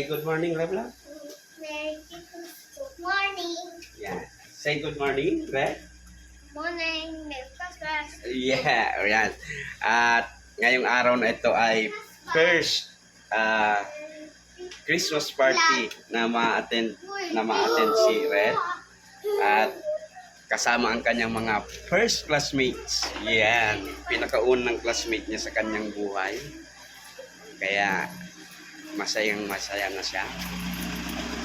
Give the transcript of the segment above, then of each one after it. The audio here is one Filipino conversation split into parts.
good morning, Rebla. Good morning. Yeah. Say good morning, Reb. Morning, Merry Christmas. Yeah, ayan. At ngayong araw na ito ay first Christmas party na ma-attend si Red. At kasama ang kanyang mga first classmates. Yan. Pinakaunang classmate niya sa kanyang buhay. Kaya masaya na siya.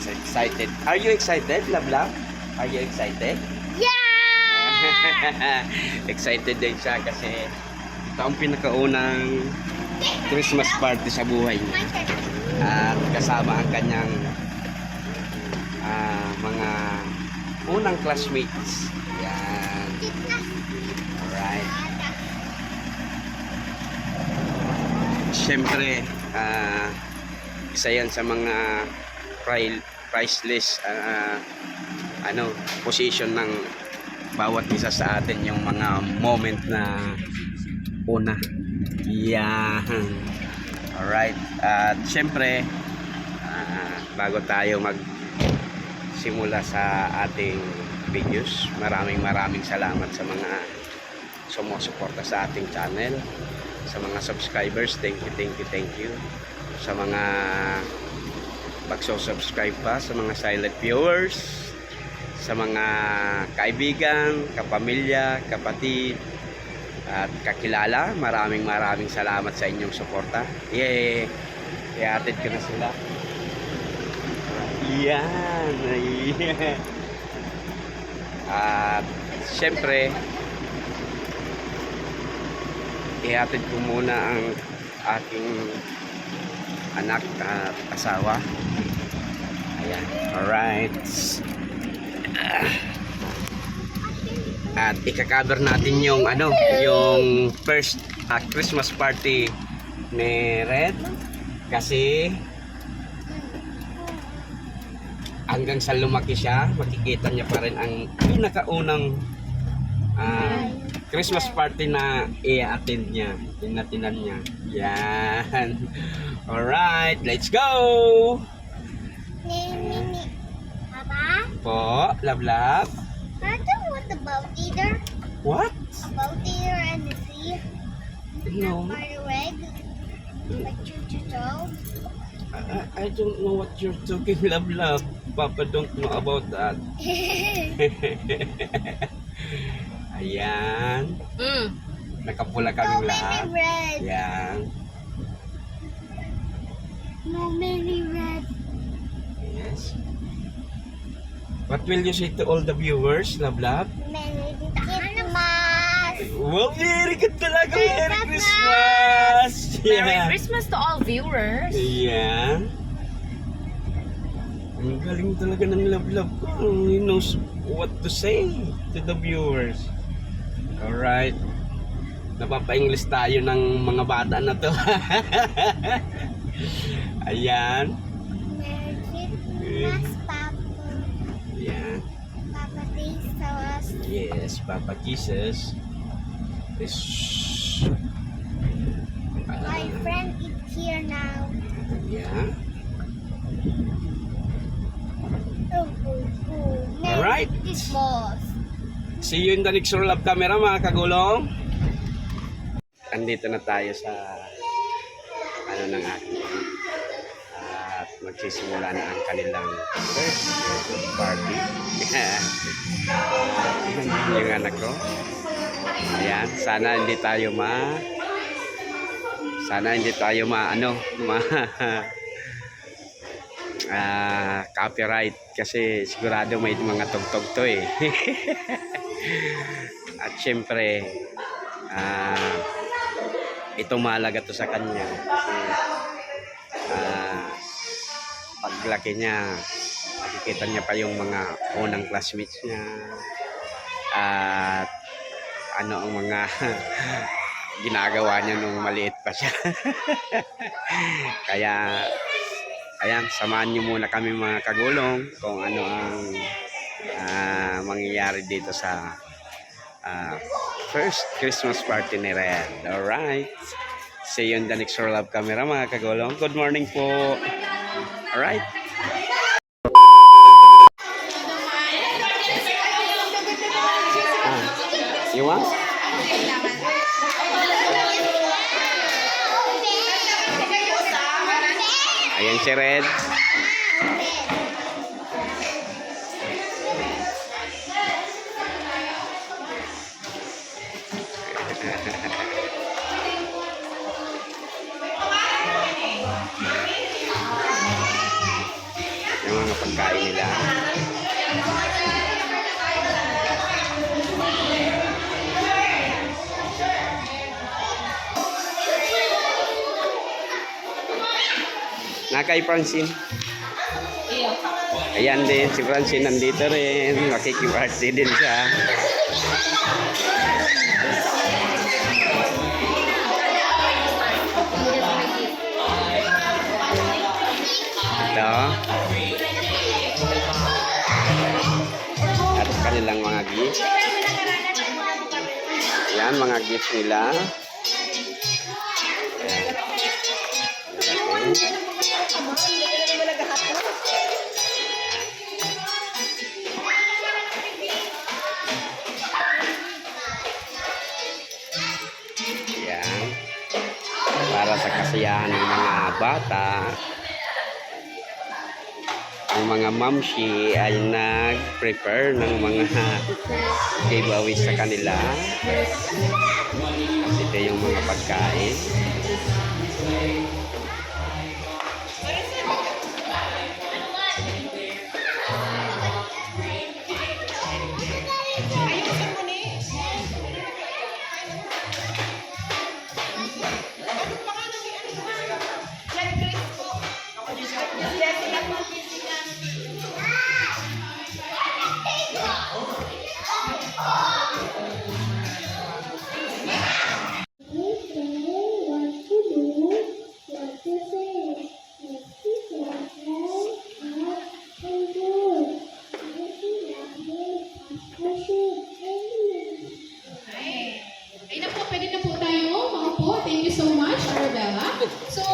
So excited. Are you excited, Love? Are you excited? Yeah! Excited din siya kasi ito ang pinakaunang Christmas party sa buhay niya. At kasama ang kanyang mga unang classmates. Yan. Alright. Siyempre, isa yan sa mga priceless position ng bawat isa sa atin, yung mga moment na una. Yan. Alright. At siyempre, bago tayo magsimula sa ating videos, maraming salamat sa mga sumusuporta sa ating channel, sa mga subscribers. Thank you sa mga magso-subscribe pa, sa mga silent viewers, sa mga kaibigan, kapamilya, kapatid at kakilala. Maraming salamat sa inyong suporta. Yay! I-atid ko na sila. Yan! Yeah. At syempre, i-atid ko muna ang aking anak at asawa. Ayan. Alright. At ika-cover natin yung yung first Christmas party ni Red, kasi hanggang sa lumaki siya, makikita niya pa rin ang pinakaunang Christmas party na i-attend niya, tinatinan niya. Yan. Alright, let's go! Papa? Po, love. I don't want the boat either. What? A boat either and the sea. No. By the red. Like choo-choo-choo. I don't know what you're talking, love. Papa don't know about that. Ayan. Nakapula kaming lahat. Many red. Ayan. No, many red. Yes. What will you say to all the viewers, love? Merry Christmas. Well, very good talaga. Merry Merry Christmas. Christmas. Merry Christmas to all viewers. Ayan. Ang galing talaga ng love. He knows what to say to the viewers. Alright. Napapa-English tayo ng mga bata na to. Ayan. Merry Christmas, Papa. Ayan. Papa Jesus. Yes, Papa Jesus. This. My friend is here now. Yeah. Merry Alright. Christmas. See you in the next roll of camera, mga kagulong. Andito na tayo sa ng aking at magsisimula na ang kanilang first party. Yung anak ko. Ayan, sana hindi tayo copyright, kasi sigurado may mga tugtog to eh. At syempre ito mahalaga to sa kanya kasi paglaki niya makikita niya pa yung mga unang classmates niya at ang mga ginagawa niya nung maliit pa siya. Kaya ayan, samahan niyo muna kami mga kagulong kung ano ang mangyayari dito sa first Christmas party ni Red. Alright. See you in the next roll of camera, mga kagulong. Good morning po. Alright? You want? Ayan si Red. Yung mga pagkain nila. Nakay Francine. Ayan din, si Francine nandito rin. Makikiparte din siya. Ito. At kanilang mga gifts. Ayan, mga gifts nila. Ayan. Para sa kasiyahan ng mga bata, ang mga mamshi ay nag-prepare ng mga giveaways sa kanila. At ito yung mga pagkain. Ay na po, pwede na po tayo. Maupo. Thank you so much, Arabella. So,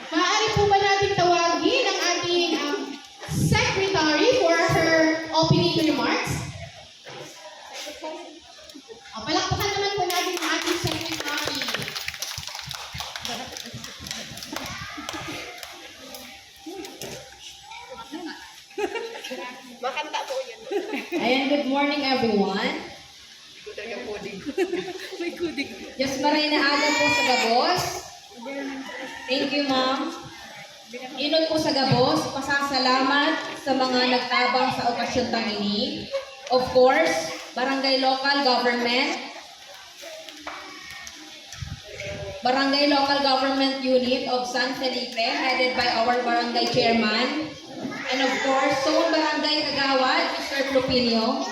maaari po ba natin tawagin ang ating secretary for her opening remarks? Palakpakan naman po natin ang ating secretary. Ayan, good morning everyone. Diyos maray na aga po sa Gabos. Thank you, ma'am. Inod po sa Gabos, pasasalamat sa mga nagtabang sa okasyon tang ini. Of course, Barangay Local Government Unit of San Felipe, headed by our Barangay Chairman. And of course, Zone Barangay Kagawad, Mr. Plupinio.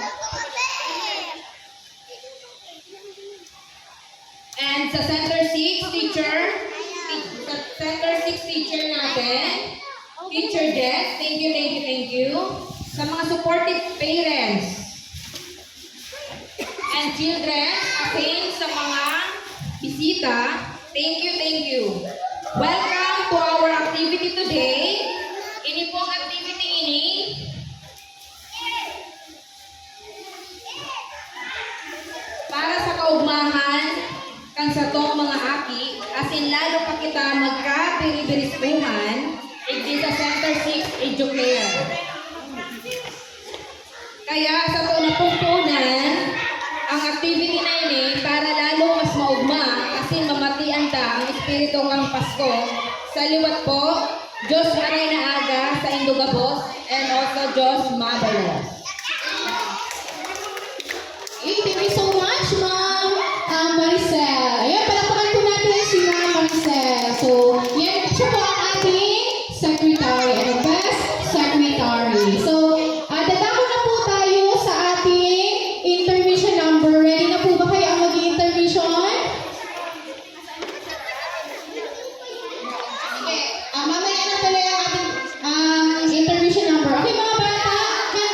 And sa Center 6 teacher natin, Teacher Jess, thank you. Sa mga supportive parents and children, asin sa mga bisita, thank you. Welcome to our activity today. Ini pong activity ini para sa kaugmahan kan sa tong mga aki, asin lalo pa kita magka-biribirispuhan, igdi sa Center 6 Educare. Kaya sa to napumpunan, ang activity na ini para lalo mas maugma, asin mamatian ta ang espiritu ng Pasko. Sa liwat po, Diyos maray na aga sa Indogabos and also Diyos mabalos. Hey, thank you so much, Ma'am Maricel. Ayan, palakpakan po natin si Ma'am Maricel. So, yan siya po ang ating secretary and the best secretary. So, dadako na po tayo sa ating intermission number. Ready na po ba kayo ang mag-intermission? Okay, mamaya na tuloy ang ating intermission number. Okay, mga bata, handa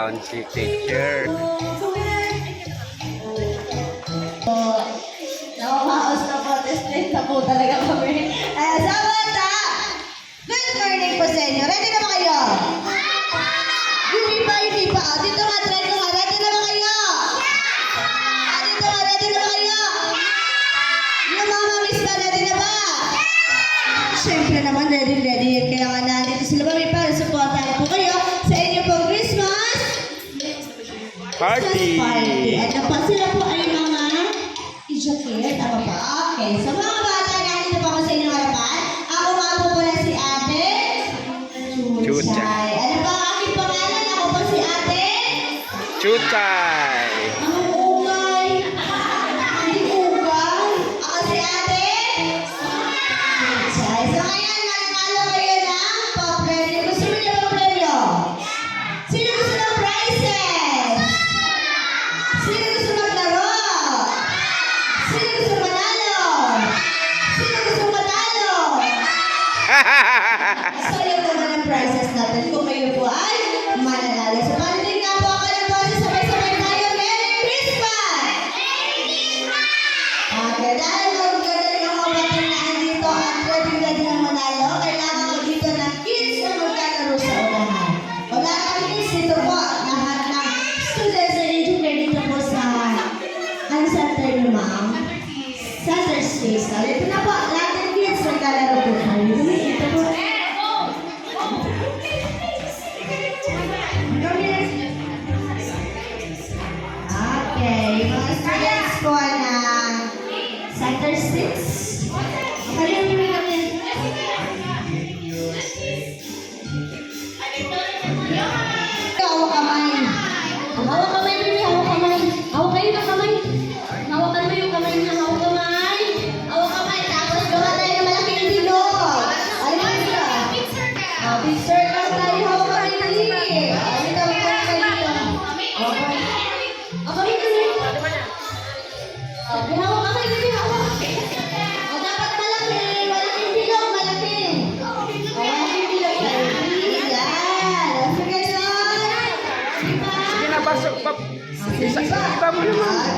down si teacher. Nakakaos na protestant na po talaga kami. Samantha! Good morning po sa inyo. Ready na ba kayo? Hindi pa. Dito nga, try ko nga. Ready na ba kayo? Dito nga, ready na ba kayo? Yung mga miss na, ready na ba? Siyempre naman, ready. Kaya nga nandito sila mami para supportan po kayo sa inyo pong Christmas Party! Ano pa sila po ay mga i-jacket. Tama ba? Okay. So mga bata, nandito po ako sa inyong harapan. Ako nga po pala si Ate Chuchay. Ano ba ang aking pangalan? Ako po si Ate Chuchay! Ang ungay. Hindi ungay. Ako si Ate Chuchay. So ngayon, nanalo kayo ng pa-premyo. Gusto mo niyo pa-premyo? Sino gusto ng prizes? Sino gusto maglaro? Sino gusto manalo? Sino gusto manalo? So yun naman ang prizes natin kung kayo po ay mananalo. So panilig nga po ako ng boses, sabay-sabay tayo. Merry Christmas! Okay, dahil magagaling ang mga batang na andito at ready na manalo, kailangan ko dito ng kids na maglalaro sa unahan. Wala kang kids dito po. Lahat ng students na educated dito po sa ang center ni ma'am. Center space. Dito na po, lahat ng kids maglalaro po tayo. Dito po. Okay, mga students po na Center 6. Kaya yung namin. Hawak kamay. Hawak kamay, baby. Hawak kamay. Hawak kayo ng kamay. Hawakan mo yung kamay niya. Hawak kamay. Hawak kamay. Tapos gawa tayo ng malaking bilog. Ano ba ito? Big circle tayo. Hawak kamay na liit. Dito, hawak kamay dito. Hawak kamay. Hawak kamay dito. Hawak kamay dito. Hawak. Dapat malaki. Malaking bilog. Malaking. Malaking bilog. Yan. Sige doon. Diba? Sige na, pasok. Iba mo naman.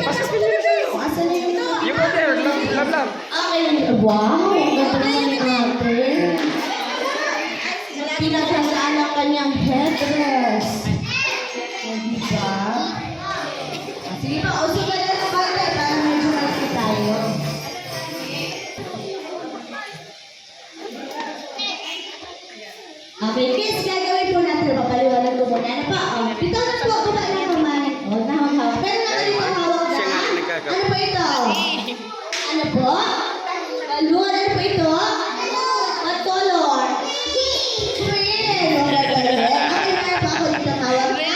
Pasok niyo na kayo. Asan na yung You go there. Love. Okay, wow! Ang ganda naman ni ate. Pinaghandaan ang kanyang headdress. O, diba? Sige pa, usog ka na sa bata para medyo malaki tayo. Okay, kids, gagawin po natin. Papaliwanag ko muna. Ano pa? Ito na po, kumain ng kamay. Huwag na hawak. Pero nakalimutan hawak na. Siya nga ang nagkagawa. Ano po ito? Ano po? Balloon. Ano po ito? What color? Green. Okay, meron pa ako dito hawak na.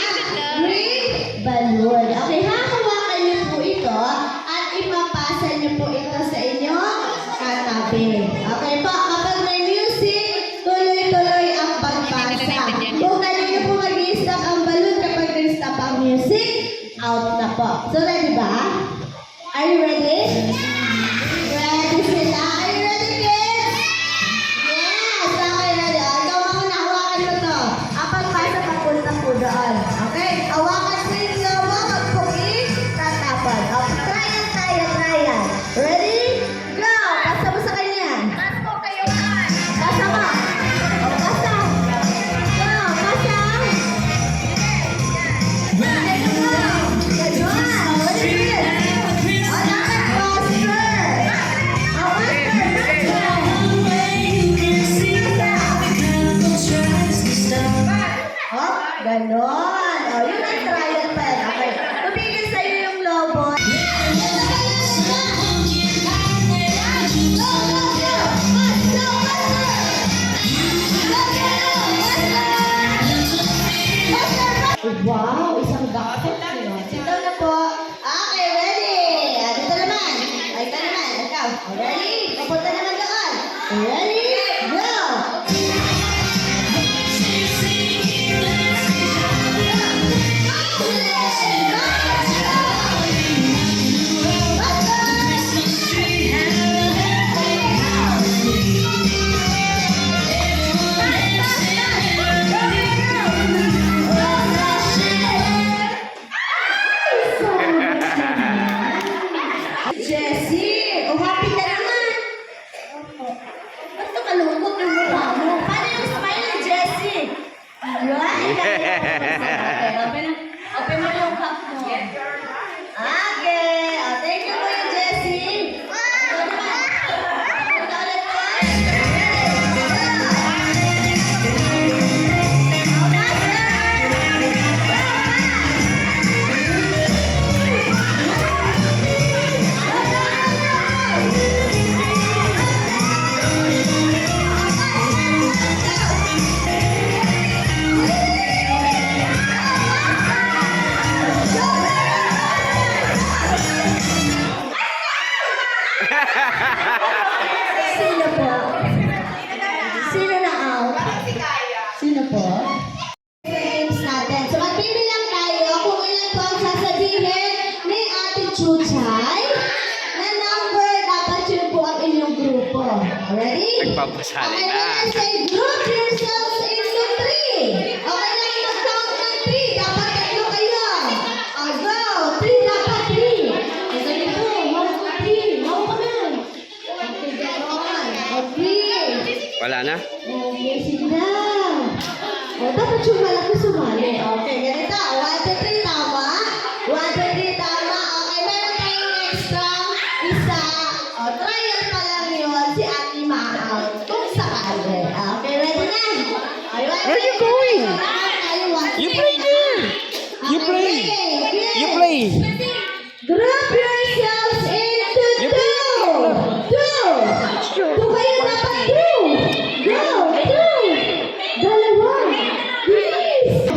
Green balloon. Okay, hahawakan niyo po ito at ipapasa niyo po ito sa inyong katabi. Okay po, kapag may music, tuloy-tuloy ang pagpasa. Kung kanino po mag-i-stop ang balloon kapag nag-stop ang music, out na po. So, ready ba? Are you ready? Ready sila? Are you ready, kids? Yes! Okay, ready. Ikaw ako na, hawakan mo to. Ang pagpasa papunta po doon. Okay? Hawakan mo yung lobo, magpuki, tatapon. Okay, trial. Ready? Go! Pasa mo sa kanya. Pasa mo. O, pasa. Go, pasa. Okay, go. Ganon. What is this? O, dapat faster. O, faster. O, ganon. O, yun ang trial pen. Okay. Tumigil sa'yo yung lobo. Wow, isang dapat. Sit down na po. Okay, ready. Dito naman. Ito naman. Ikaw. Ready? Papunta naman doon. Ready? Go! papasali Okay, na. let us say, group yourselves into 3. Okay na mag-count ng 3. Dapat tatlo kayo. Go. 3 dapat 3. O ganito. 1, 2, 3. Hawa ka na. Okay, gano'n. Okay. Wala na? Okay, sige na. O, dapat yung malaki sumali. Okay, ganito. 1, 2, 3, tama. 1, 2, 3, tama. Okay, meron tayong extra isa. O, trial pa lang yun. Si Ate Mahal. Kung sakali. Okay, ready na? Where you going? You play there. You play. You play. Group yourselves into 2. 2. 2 kayo dapat 2. Go. 2. Dalawa. Bilis.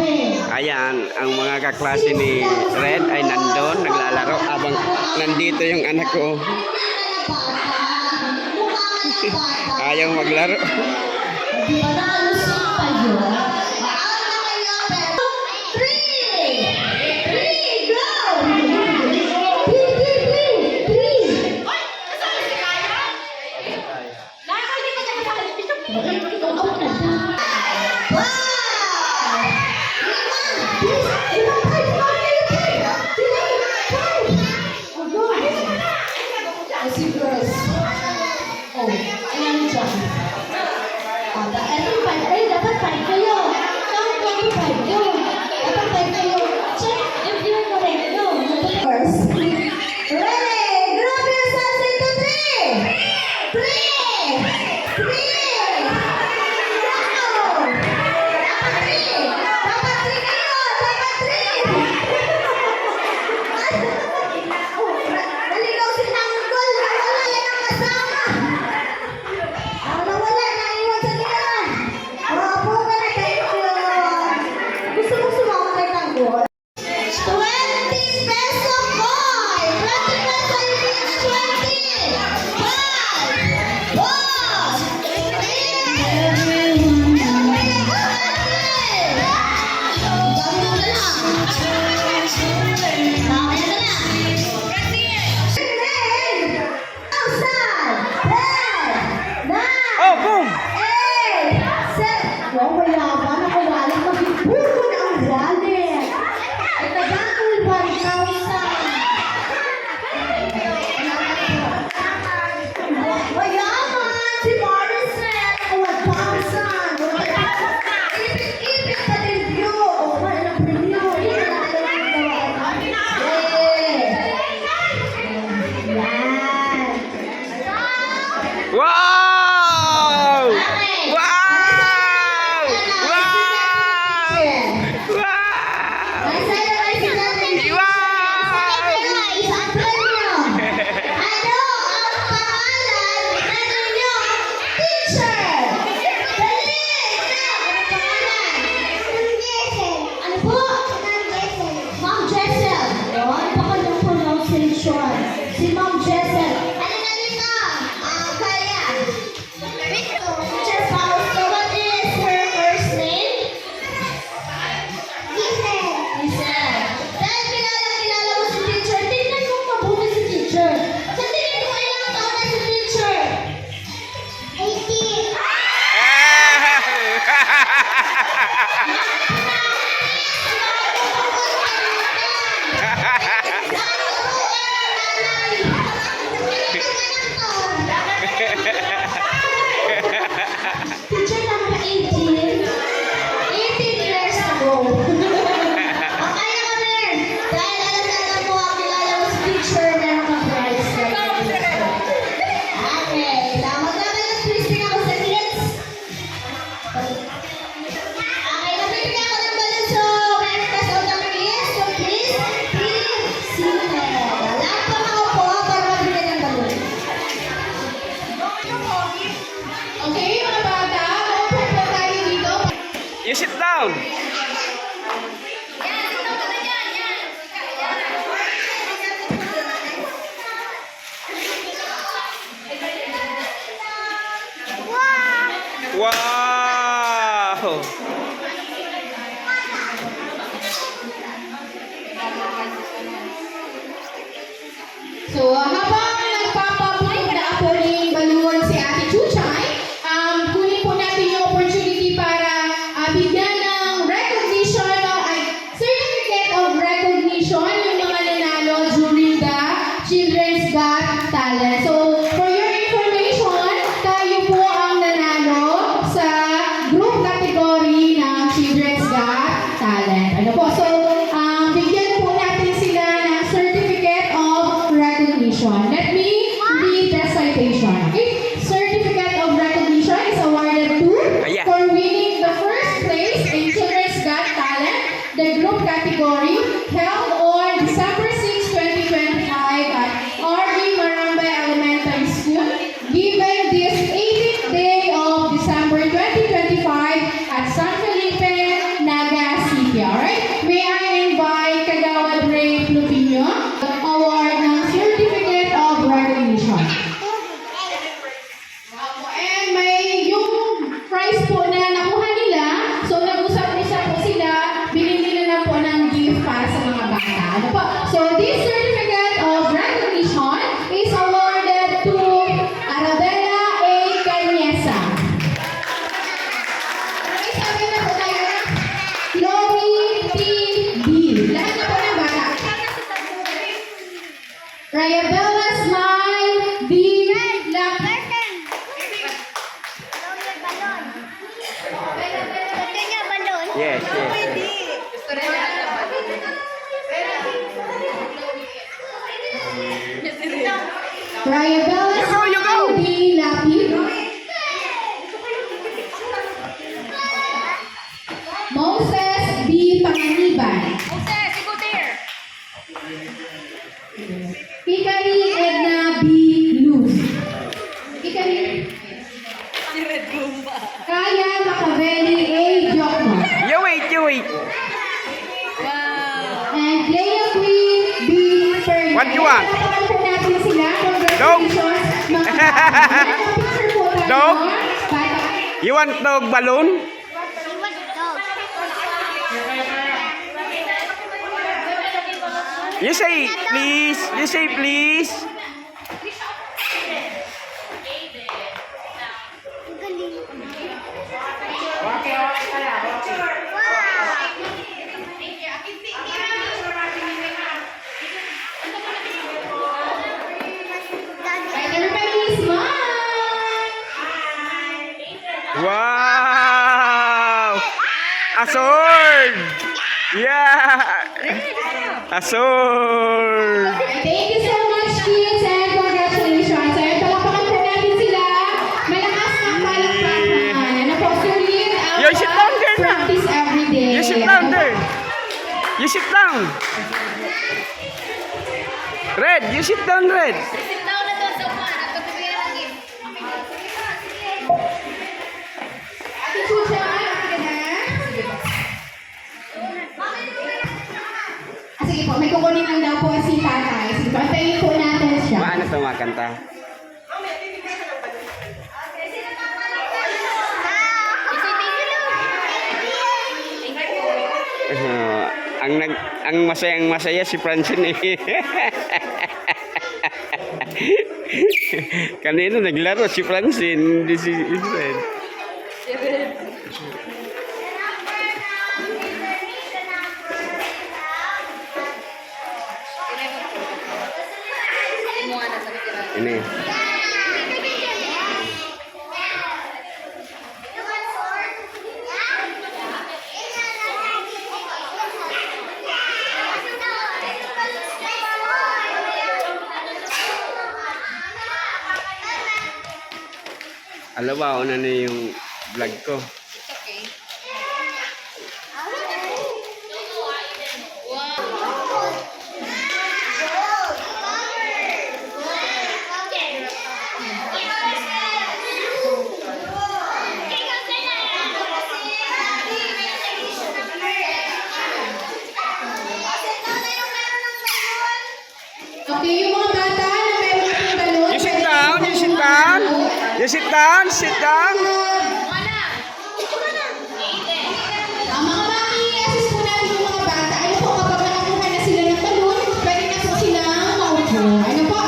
Ayan, ang mga kaklase ni Red ay nandun, naglalaro, abang nandito yung anak ko. Ayaw maglaro. Di ba nakalusot kayo? Out na kayo, pero 3! 3, go! 3! Wow! Si girls. Oh, ayan dyan. Dapat 5 kayo. Count 25 yun. Dapat 5 kayo. Check if you're correct. No. First. Ready? Group yourselves into 3. 3. 3. Go. Dapat 3. Dapat 3 kayo. Dapat 3. Naligaw si Tanggol. Nawala yan ang kasama. Nawala. Naiwan sa liyan. Opo ka na kayo. Gusto mo sumama kay Tanggol? 20 peso coin. 20 peso each 20. 5, 4, 3, 2, 1. Oh, boom! Wow, mayaman ako wallet. Mag-ipupo na ang wallet. Ay, nagakul 1,000. Mayaman! Si Morrison! 1,000. Ipit-ipit pa din view. O, wala ng preview. Ipit na talaga ng gawaan. Yan. Wow! Okay. Wow! Wow! Wow! Si Ma'am Jessel. Ano na dito? Kaya. Teacher Fausto, what is her first name? Giselle. Dahil kilala mo si teacher, tingnan mo mabuti si teacher. Sa tingin mo ilang taon na si teacher? 18. Teacher number 18. 18 years ago. Okay kami. Dahil alam mo, kilala mo si teacher, meron kang prize. Okay. Magkakalas, please bigyan ako sa kids. Okay, nabibigyan ako ng balon. So, meron ka sa utang kids. So, please, seated. Lahat pa makaupo para mabigyan ng balon. Okay, mga bata, open po tayo dito. You sit down. Wow! So, habang nagpapapulog na ako ng balon si Ate Chuchay, po. So, bigyan po natin sila ng Certificate of Recognition. Let me read the citation. Okay? Certificate of Recognition is awarded to for winning the first place in Children's Got Talent, the group category, held on December 6, 2025 at R.E. Marambay Elementary School, given this 18th day of December 2025 at San Felipe, Naga City. Alright? May I invite Kagawad Ray Plupino, award ng Certificate of Recognition. And may yung prize po na nakuha nila, so nag-usap-usap po sila, binili na po ng gift para sa mga bata. Ano po? So this certificate of recognition is awarded to Arabella A. Cañesa. Sabi na po tayo na Chloe T. D. Lahat na po ng bata. Rayabella Smile D. Lap. Yes, yes. Rayabella You go, you go. Smile D. Lapid. Moses D. Panganiban. Moses, you go there. Hikari Edna B. Luz. Hikari. Kaya Macavelli A. Jokmo. You wait, you wait. And Leia Queen B. Fernan. What you want? Palakpakan po natin sila. Dog. Congratulations, mga bata. Picture po tayo. Dog. Bata. You want dog balloon? You say please. You say please. Right, everybody smile. Wow! A sword! Yeah! A sword! Thank you so much, kids, and congratulations. Ayun, palakpakan po natin sila. Malakas ng palakpakan. Ano po, sulit ang You sit down there na. practice every day. You sit down there. You sit down. Red, you sit down, Red. Sit down na doon sa upuan at pagbibigyan ng gift. Ate Chucha, okay ka na? Sige po, may kukunin lang daw po si tatay. Sige po, antayin po natin siya. Paano tumakanta? Ang masayang masaya si Francine eh. Kanina naglaro si Francine, hindi si Fred. Ini. Alam ba, una na yung vlog ko. Okay, yung mga bata na meron ng balon. You sit down, you sit down. You sit down, sit down. Ang mga mami, assist po natin yung mga bata. Ano po, kapag nakakuha na sila ng balon, pwede na po silang maupo. Ano po?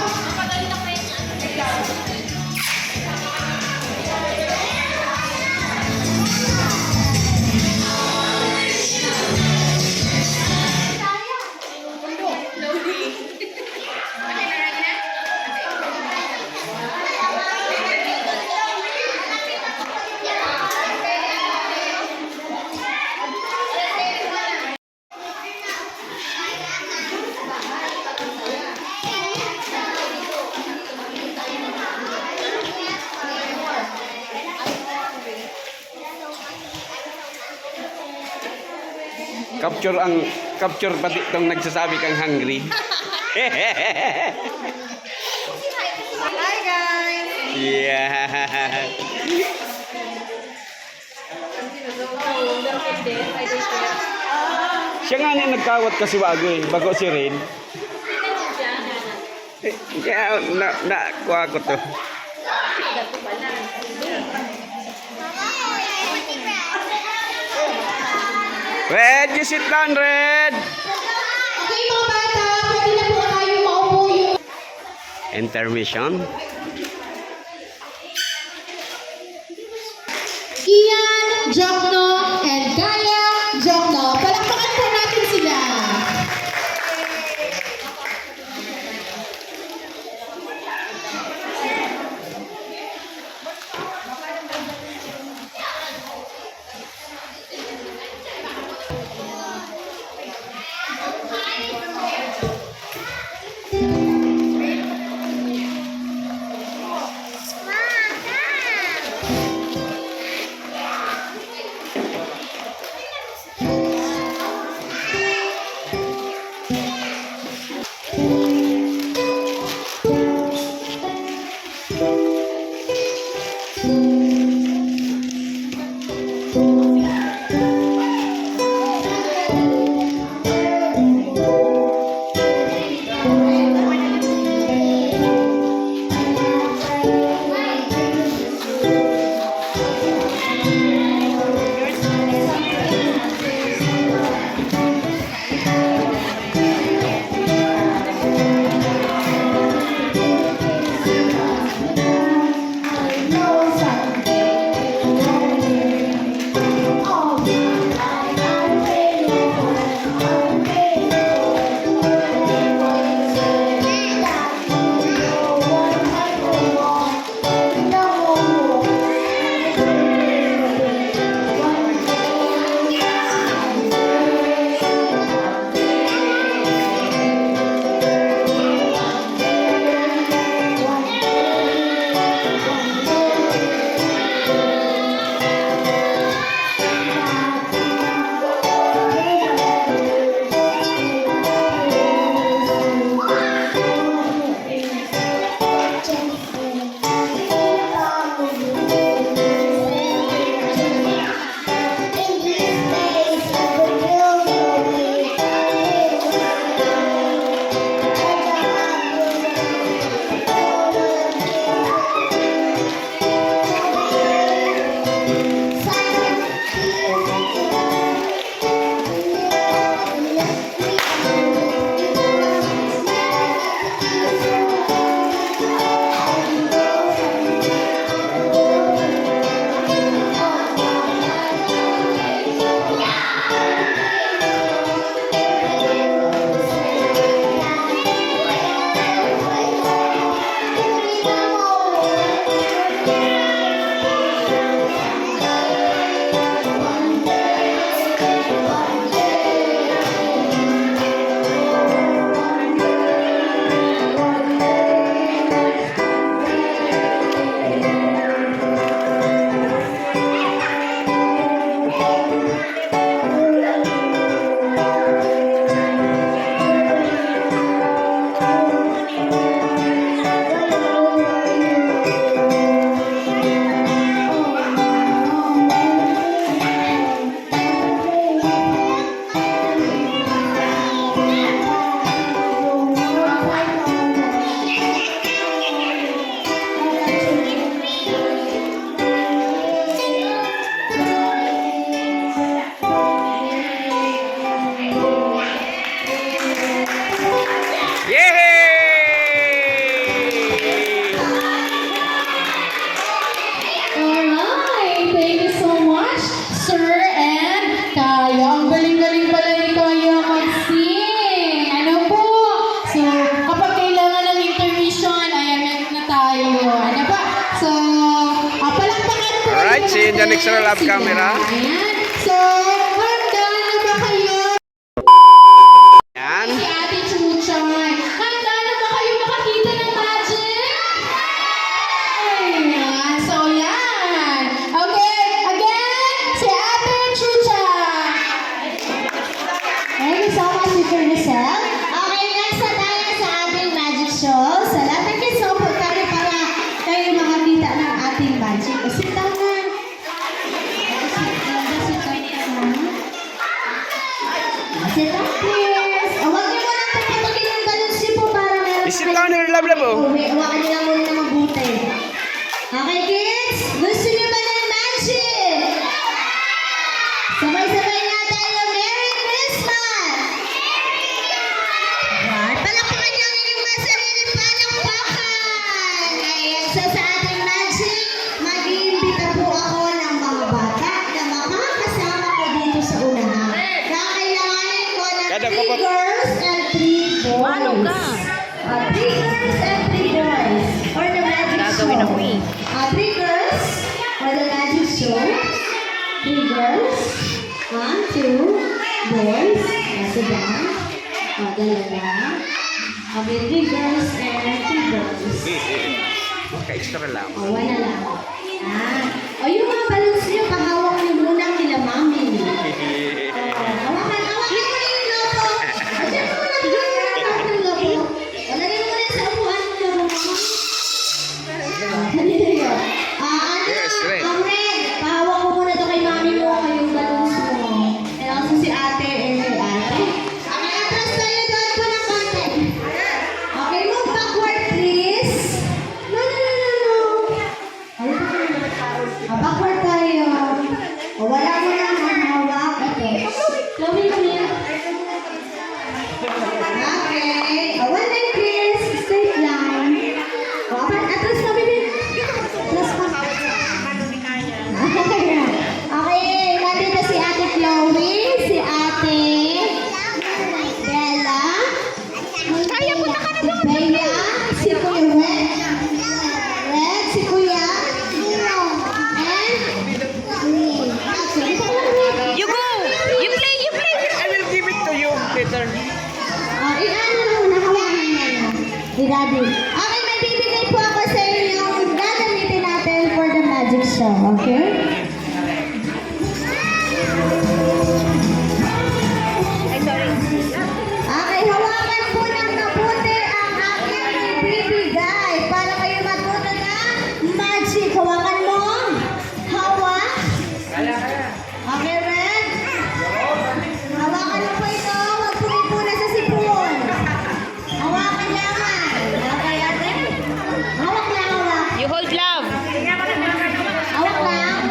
Capture pati itong nagsasabi kang hungry. Hi guys! Yeah. Siya nga niya nagkawat kasi bago si Rin. Kaya nakuha ko to. Red, you sit down, Red. Okay mga bata, pwede na po tayo maupo yung... Intermission. Kian, Jokno, and Kaya, Jokno. Palakpakan po natin sila. See you in the next roll of camera. Ayan. So, handa na ba kayo? Yan. Si Ate Chuchay. Handa na ba kayo makakita ng magic? Ayan. So, yan. Okay. Again, si Ate Chuchay. much for yourself. Okay, next na tayo sa ating magic show. Sa lahat ng kids, so tayo para kayo makakita ng ating magic. Sit down na. Sit down, please. O, wag niyo muna puputugin yung balloons niyo po para meron Isit down your love love, oh. Hawakan niyo lang muna na mabuti. Okay, kids? Gusto niyo ba ng magic? Sabay-sabay nga tayo. Merry Christmas! Right. Palakpakan niyo ang inyong mga sariling palakpakan. Ayan. So, sa ating magic, mag-iimbita po ako ng mga bata na makakasama ko dito sa unahan. Kakailanganin ko ng Kada 3 ko pa- girls and 3 boys. 3 girls and 3 boys for the magic show. 3 girls for the magic show. 3 girls. 1, 2 boys. Kasi down. Dalawa. Okay, 3 girls and 3 boys. Maka-extra lang. Wala lang. Yung mga balloons niyo, pahawak niyo muna kila mami. Hawakan mo na yung logo. Diyan mo muna yung logo. Lagay mo muna sa upuan ng logo mo. Kanina yun. Yes, red. Ang red. Pahawak mo muna ito kay mami mo, kayong balloons mo. And also si ate and kay ate. Okay, atras tayo doon po ng konti. Okay, move backward please. No. Backward tayo. Wala mo na ang hawak. Ito. Chloe, clear. Okay. One line, please. Straight line. Atras na, baby. Atras pa. Okay. Nandito si Ate Chloe, si Ate Bella. Kaya po na ka na doon. Bella, si Kuya Red. Red, si Kuya. You go! You play! I will give it to you later. Ano na muna, hawakan mo na. Di Daddy. Okay, may bibigay po ako sa inyo yung gagamitin natin for the magic show, okay? Okay, hawakan po ng mabuti ang aking ibibigay para kayo matuto ng magic. Hawakan mo. Hawak. Okay, Red? Hawakan mo po ito. Huwag po ipuna sa sipon. Hawakan naman. Okay, ate? Hawak lang, hawak. You hold love! Hawak lang.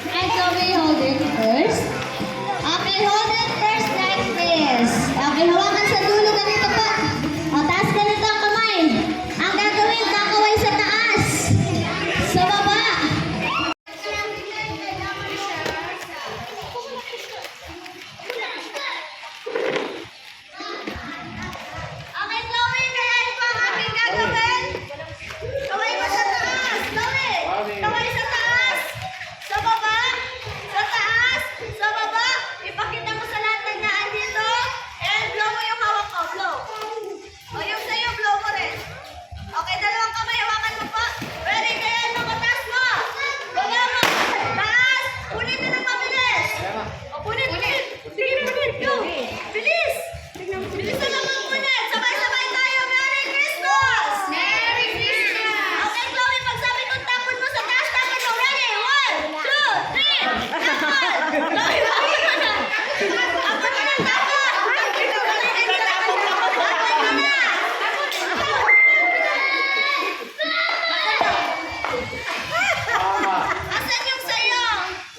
And so we hold it first. Okay, hold it first like this. Okay, hawakan sa dulo ganito pa. O, taas ganito ang kamay. Ang gagawin, kakaway sa taas. Sa baba. Okay, Chloe, kaya po ang aking gagawin. Kaway mo sa taas, Chloe. Kaway sa taas. Sa baba. Sa taas. Sa baba. Ipakita mo sa lahat ng naan dito. And blow mo yung hawak ko. Blow. O yung sa'yo, blow mo rin. Okay, dalawang kamay. Hawakan mo pa. Ready? Kaya mo. Mataas mo. Baba mo. Taas. Punit na ng mabilis. O, punit. Sige na, punit. Go. Bilis. Bilis na lang ang punit. Sabay-sabay tayo. Merry Christmas! Merry Christmas! Okay, Chloe, pag sabi kong tapon mo sa taas, tapon mo. Ready? 1, 2, 3. Tapon! Chloe, tapon mo na. Tapon mo na, tapon! Tapon mo na. Asan yung sayo?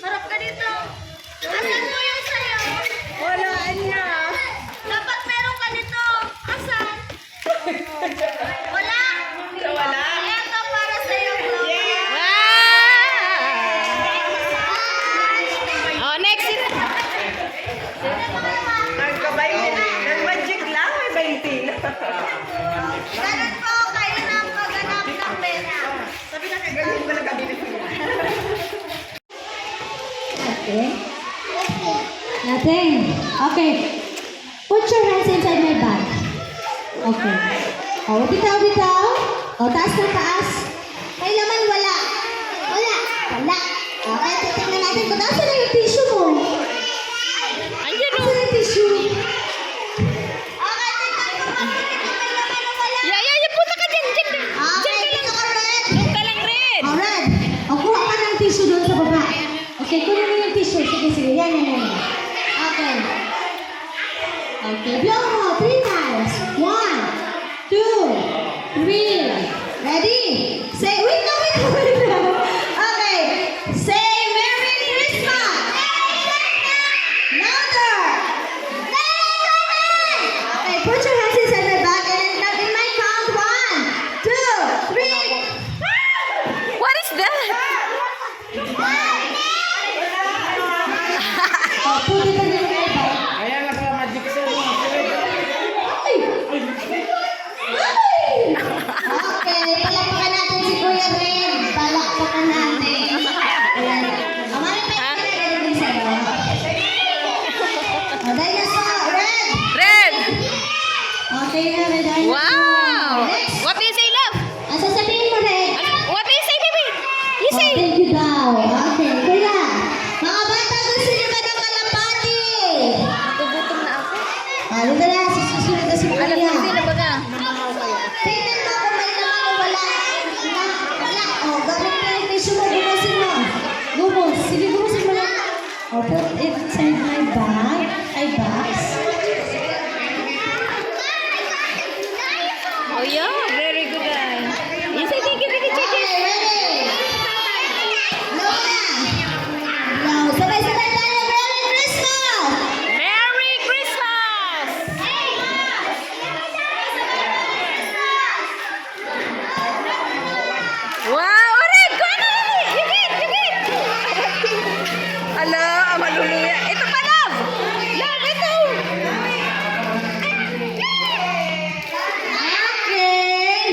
Harap ka dito. Asan mo yung sayo? Walaan niya! Dapat meron ka nito. Asan? Wala? Wala? Ito para sa iyo, Chloe. Oh, next! Nag-magic lang, may 20 na. Ganun po kayo na maghanap ng pera. Sabi na ganyan ko lang kami. Okay. Nothing. Okay. Put your hands inside my bag. Okay. O, bitaw. O, taas ng taas. May laman, wala. Wala. Okay, titingnan natin kung nasa na yung tissue mo. Andiyan Nasa na yung tissue? Yan. Okay. Okay, blow mo 3 times. 1, 2, 3. Ready? Say, wait na. Okay. Say, Merry Christmas. Louder. Okay, put your hands inside my bag and then in my count. 1, 2, 3. What is that? Oh, put it in my bag. Ayan na pala magic show. Okay, palakpakan natin si Kuya Red. Palakpakan natin. Ayan. Amali pa yung pinagagawin sa'yo. O, dinosaur. Red. Red! Okay na, Red dinosaur. Wow! Next. What do you say, love? Ang sasabihin mo, Red. What do you say, baby? You say. Oh, thank you daw. Okay, Kuya. Mga bata, gusto niyo ba ng kalapati? Gugutom na ako. Dito na, susunod na si Kuya. Alam mo, sino ba ka? Tingnan mo kung may naman o wala. Wala. O, gamit mo yung tissue mo. Gumusin mo. Gumus. Sige, gumusin mo lang. O, put it inside my bag. Ay, box. Oh, yeah. Very good. You say thank you, Okay, ready? Blow na. Blow. Sabay-sabay tayo. Merry Christmas! Merry Christmas! Wow! Red! Go na! You get! Ala, maluluya. Ito pa, love! Love, ito! Okay.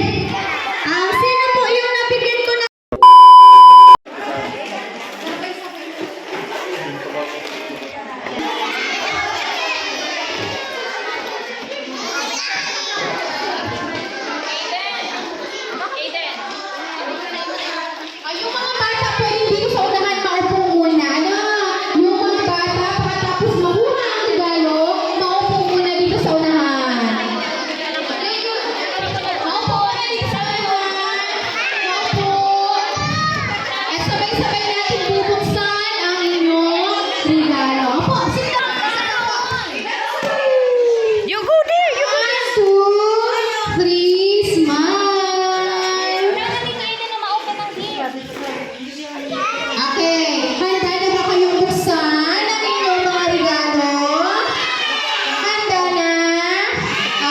Sino po yung nabigyan ko na? Yung mga bata pwede dito sa unahan maupo muna. Ano? Yung mga bata pagkatapos makuha ang regalo, maupo muna dito sa unahan. Maupo muna dito sa unahan. Maupo. At sabay-sabay natin bubuksan ang inyong regalo. Opo, sit down. You go there! You go there! 1, 2, 3, smile. Okay, handa na ba kayong buksan ang inyong mga regalo? Handa na?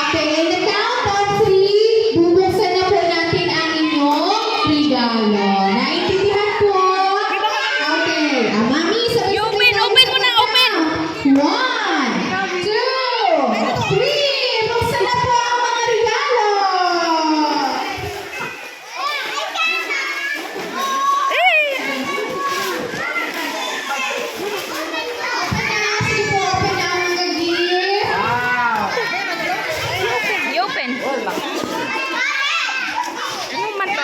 Okay, in the count of 3, bubuksan na po natin ang inyong regalo. Naintindihan po? Okay, mami, sabay-sabay Open, tayo open sa mo na, una. open. 1, 2, 3, buksan na po ang mga regalo. Sige po, open na ang mga gift. You open. Ano man pa?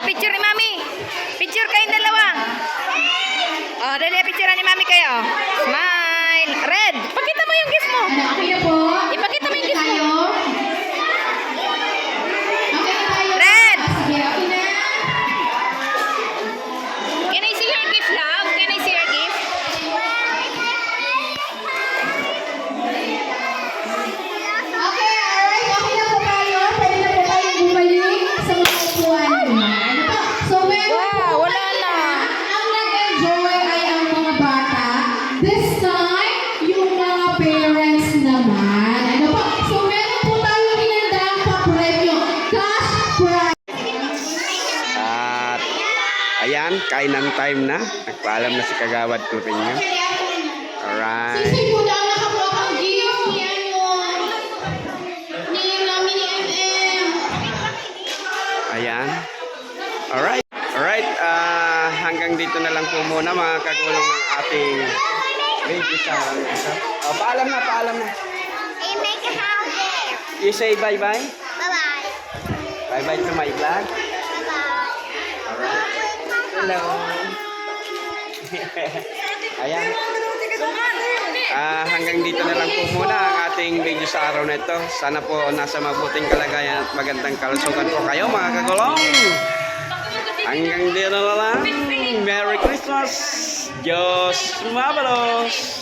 Picture ni Mami. Picture kayong dalawa. Dali, picture ni Mami kayo. Smile. Red, pakita mo yung gift mo. Ano, okay na po? Ipakita mo yung gift tayo? mo. Okay na tayo? Red! Sige, okay na. Can I see your gift, love? Can I see your gift? Okay, alright. Okay na po tayo. Pwede na po tayong bumalik sa mga upuan. Ano po? So, meron Wow, po wala na. Ang nag-enjoy ay ang mga bata. This time, yung mga parents naman. Ano po? So, meron po tayong inandang pa-premyo. Cash prize. At ayan, kainan time na. Nagpaalam na si Kagawad Clubinyo. Alright. Sisay po na ang nakakuha ang gift ni ni Mami ni MM. Ayan. Alright. Alright. Hanggang dito na lang po muna mga kagulong ng ating baby sa paalam na, paalam na. I make a house there. You say bye-bye? Bye-bye. Bye-bye to my vlog. Bye-bye. Alright. Hello. Ayan. Hanggang dito na lang po muna ang ating video sa araw na ito. Sana po nasa mabuting kalagayan at magandang kalusugan po kayo mga kagulong. Hanggang dito na lang. Merry Christmas! Diyos mabalos!